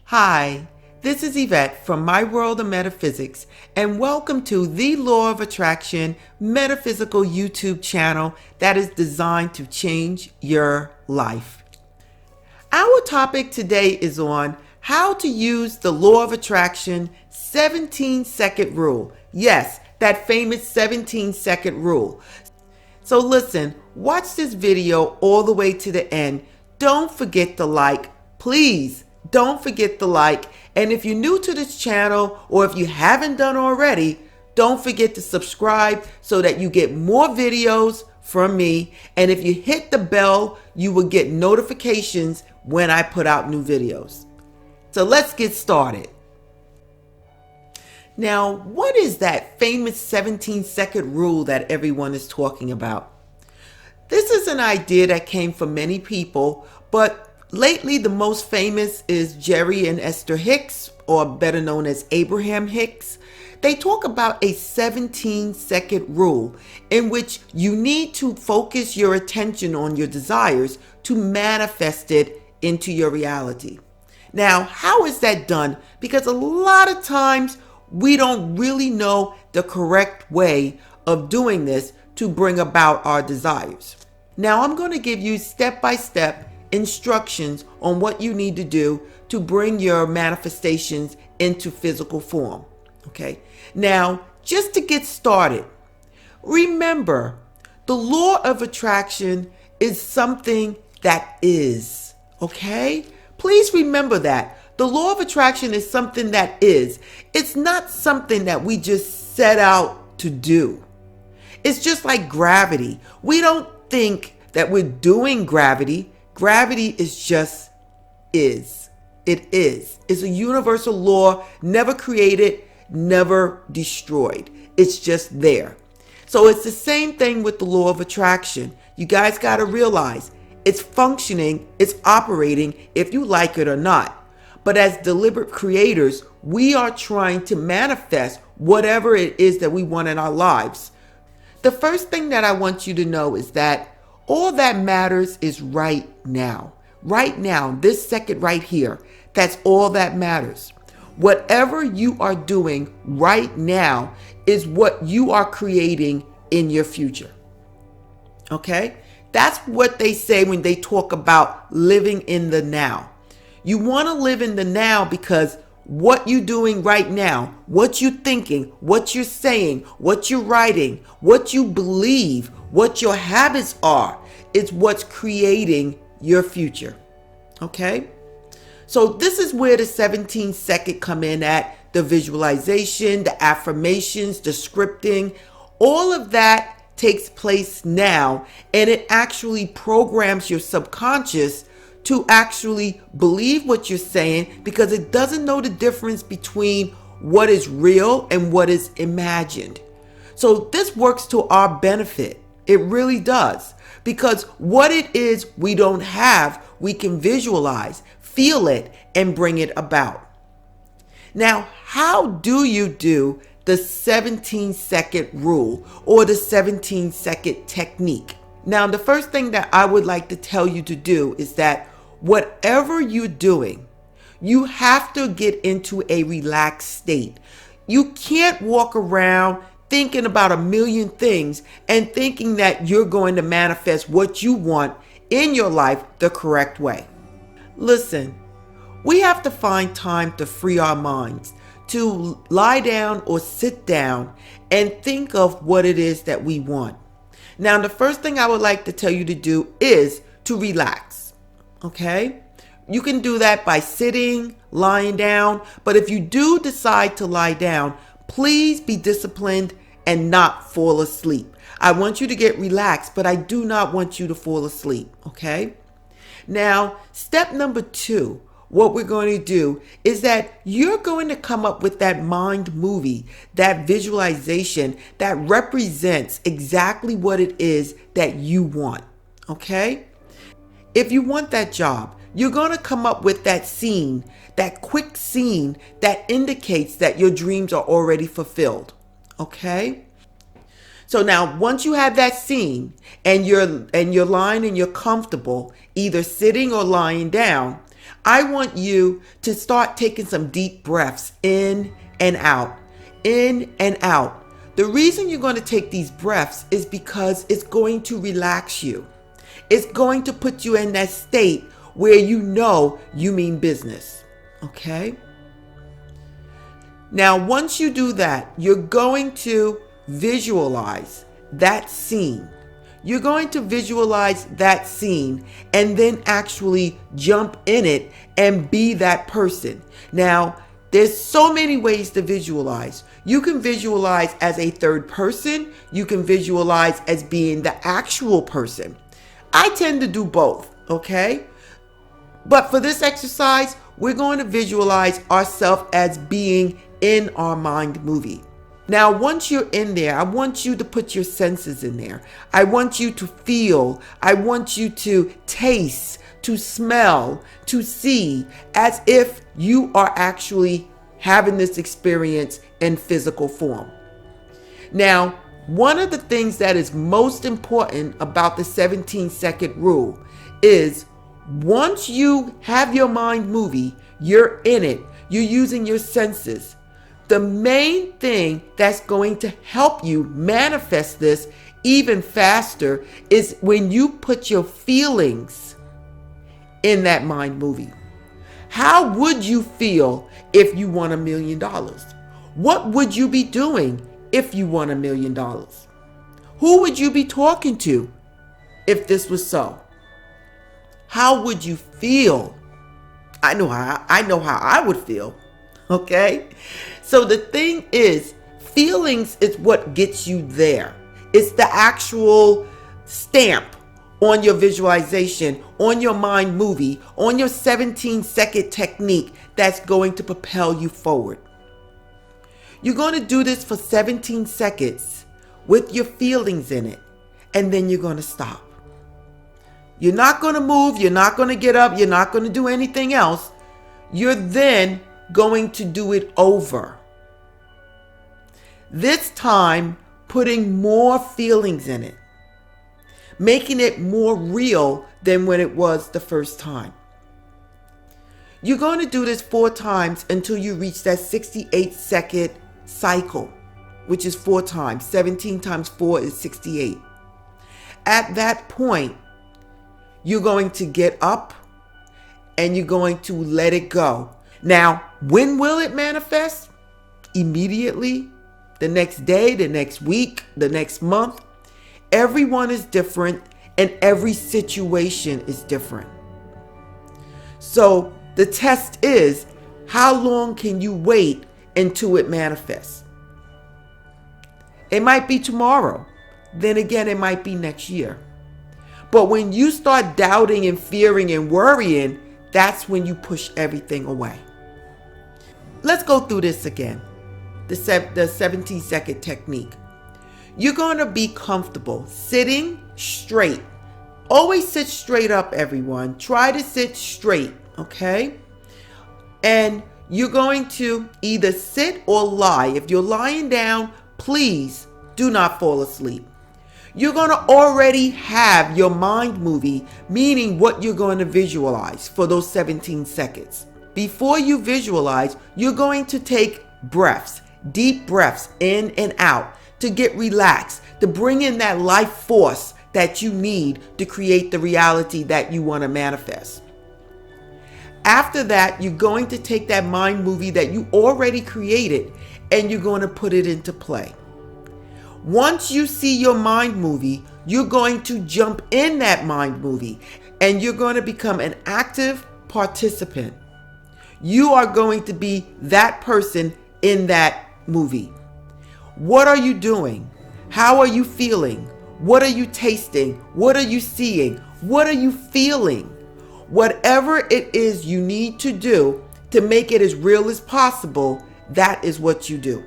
Hi, this is Yvette from My World of Metaphysics, and welcome to the Law of Attraction Metaphysical YouTube channel that is designed to change your life. Our topic today is on how to use the Law of Attraction 17-second rule. Yes, that famous 17-second rule. So listen, watch this video all the way to the end. Don't forget to like, please. Don't forget to like. And if you're new to this channel, or if you haven't done already, don't forget to subscribe so that you get more videos from me. And if you hit the bell, you will get notifications when I put out new videos. So let's get started. Now, what is that famous 17-second rule that everyone is talking about? This is an idea that came from many people, but lately the most famous is Jerry and Esther Hicks, or better known as Abraham Hicks. They talk about a 17-second rule in which you need to focus your attention on your desires to manifest it into your reality. Now, how is that done? Because a lot of times we don't really know the correct way of doing this to bring about our desires. Now, I'm going to give you step-by-step instructions on what you need to do to bring your manifestations into physical form. Okay. Now, just to get started, remember the law of attraction is something that is. Okay. Please remember that. The law of attraction is something that is. It's not something that we just set out to do. It's just like gravity. We don't think that we're doing gravity. Gravity is just is. It is. It's a universal law, never created, never destroyed. It's just there. So it's the same thing with the law of attraction. You guys got to realize it's functioning, it's operating, if you like it or not. But as deliberate creators, we are trying to manifest whatever it is that we want in our lives. The first thing that I want you to know is that all that matters is right now. Right now, this second right here. That's all that matters. Whatever you are doing right now is what you are creating in your future. Okay? That's what they say when they talk about living in the now. You want to live in the now because what you're doing right now, what you're thinking, what you're saying, what you're writing, what you believe, what your habits are, is what's creating your future. Okay? So this is where the 17-second come in at, the visualization, the affirmations, the scripting. All of that takes place now, and it actually programs your subconscious to actually believe what you're saying, because it doesn't know the difference between what is real and what is imagined. So this works to our benefit. It really does. Because what it is we don't have, we can visualize, feel it, and bring it about. Now, how do you do the 17-second rule or the 17-second technique? Now, the first thing that I would like to tell you to do is that whatever you're doing, you have to get into a relaxed state. You can't walk around thinking about a million things and thinking that you're going to manifest what you want in your life the correct way. Listen, we have to find time to free our minds, to lie down or sit down and think of what it is that we want. Now, the first thing I would like to tell you to do is to relax. Okay? You can do that by sitting, lying down, but if you do decide to lie down, please be disciplined and not fall asleep. I want you to get relaxed, but I do not want you to fall asleep, okay? Now, step number 2, what we're going to do is that you're going to come up with that mind movie, that visualization that represents exactly what it is that you want, okay? If you want that job, you're going to come up with that scene, that quick scene that indicates that your dreams are already fulfilled. Okay? So now once you have that scene and you're lying and you're comfortable, either sitting or lying down, I want you to start taking some deep breaths in and out, in and out. The reason you're going to take these breaths is because it's going to relax you. It's going to put you in that state where you know you mean business. Okay? Now, once you do that, you're going to visualize that scene. You're going to visualize that scene and then actually jump in it and be that person. Now, there's so many ways to visualize. You can visualize as a third person. You can visualize as being the actual person. I tend to do both, okay? But for this exercise, we're going to visualize ourselves as being in our mind movie. Now, once you're in there, I want you to put your senses in there. I want you to feel. I want you to taste, to smell, to see, as if you are actually having this experience in physical form. Now, one of the things that is most important about the 17-second rule is once you have your mind movie, you're in it, you're using your senses. The main thing that's going to help you manifest this even faster is when you put your feelings in that mind movie. How would you feel if you won $1 million? What would you be doing if you won $1 million? Who would you be talking to if this was so? How would you feel? I know how I would feel. Okay? So the thing is, feelings is what gets you there. It's the actual stamp on your visualization, on your mind movie, on your 17-second technique that's going to propel you forward. You're going to do this for 17 seconds with your feelings in it, and then you're going to stop. You're not going to move. You're not going to get up. You're not going to do anything else. You're then going to do it over. This time, putting more feelings in it, making it more real than when it was the first time. You're going to do this 4 times until you reach that 68-second cycle, which is 4 times. 17 times 4 is 68. At that point, you're going to get up and you're going to let it go. Now, when will it manifest? Immediately, the next day, the next week, the next month. Everyone is different and every situation is different. So the test is, how long can you wait until it manifests? It might be tomorrow. Then again, it might be next year. But when you start doubting and fearing and worrying, that's when you push everything away. Let's go through this again. The 17-second technique. You're going to be comfortable sitting straight. Always sit straight up, everyone. Try to sit straight, okay? And you're going to either sit or lie. If you're lying down, please do not fall asleep. You're going to already have your mind movie, meaning what you're going to visualize for those 17 seconds. Before you visualize, you're going to take breaths, deep breaths in and out to get relaxed, to bring in that life force that you need to create the reality that you want to manifest. After that, you're going to take that mind movie that you already created and you're going to put it into play. Once you see your mind movie, you're going to jump in that mind movie and you're going to become an active participant. You are going to be that person in that movie. What are you doing? How are you feeling? What are you tasting? What are you seeing? What are you feeling? Whatever it is you need to do to make it as real as possible, that is what you do.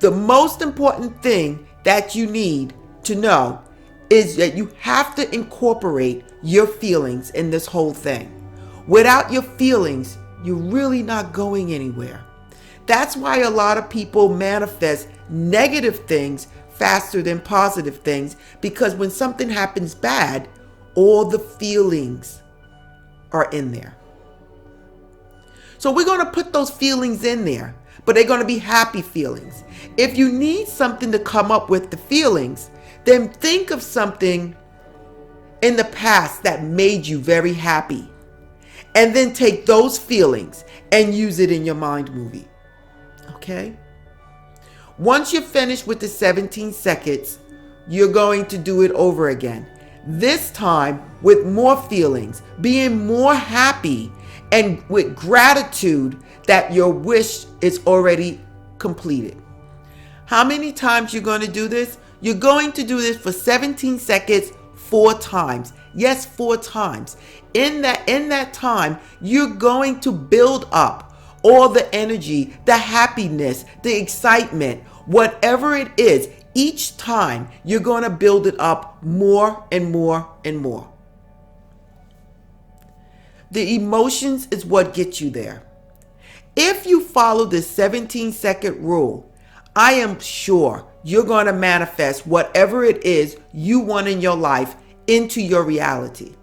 The most important thing that you need to know is that you have to incorporate your feelings in this whole thing. Without your feelings, you're really not going anywhere. That's why a lot of people manifest negative things faster than positive things, because when something happens bad, all the feelings are in there. So we're going to put those feelings in there, but they're going to be happy feelings. If you need something to come up with the feelings, then think of something in the past that made you very happy. And then take those feelings and use it in your mind movie. Okay? Once you're finished with the 17 seconds, you're going to do it over again. This time with more feelings, being more happy, and with gratitude that your wish is already completed. How many times you're going to do this? You're going to do this for 17 seconds 4 times. Yes, 4 times. In that time, you're going to build up all the energy, the happiness, the excitement, whatever it is. Each time, you're going to build it up more and more and more. The emotions is what gets you there. If you follow the 17-second rule, I am sure you're going to manifest whatever it is you want in your life into your reality.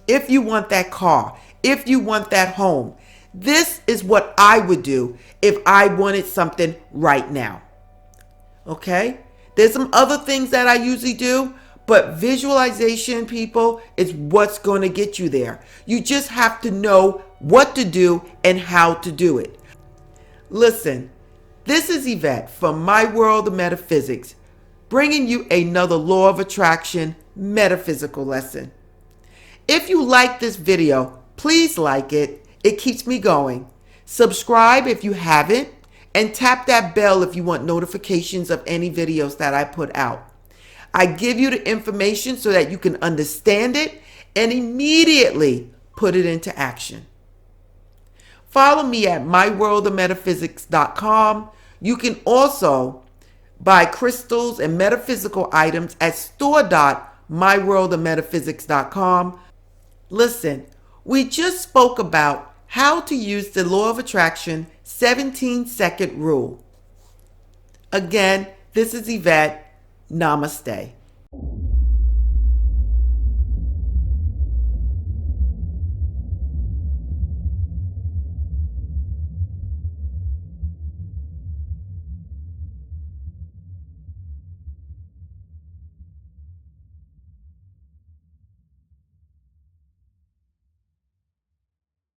If you want that car, if you want that home, this is what I would do if I wanted something right now. Okay? There's some other things that I usually do, but visualization, people, is what's going to get you there. You just have to know what to do and how to do it. Listen, this is Eyvette from My World of Metaphysics, bringing you another Law of Attraction metaphysical lesson. If you like this video, please like it. It keeps me going. Subscribe if you haven't, and tap that bell if you want notifications of any videos that I put out. I give you the information so that you can understand it and immediately put it into action. Follow me at myworldofmetaphysics.com. You can also buy crystals and metaphysical items at store.myworldofmetaphysics.com. Listen, we just spoke about how to use the Law of Attraction 17-second rule. Again, this is Eyvette. Namaste.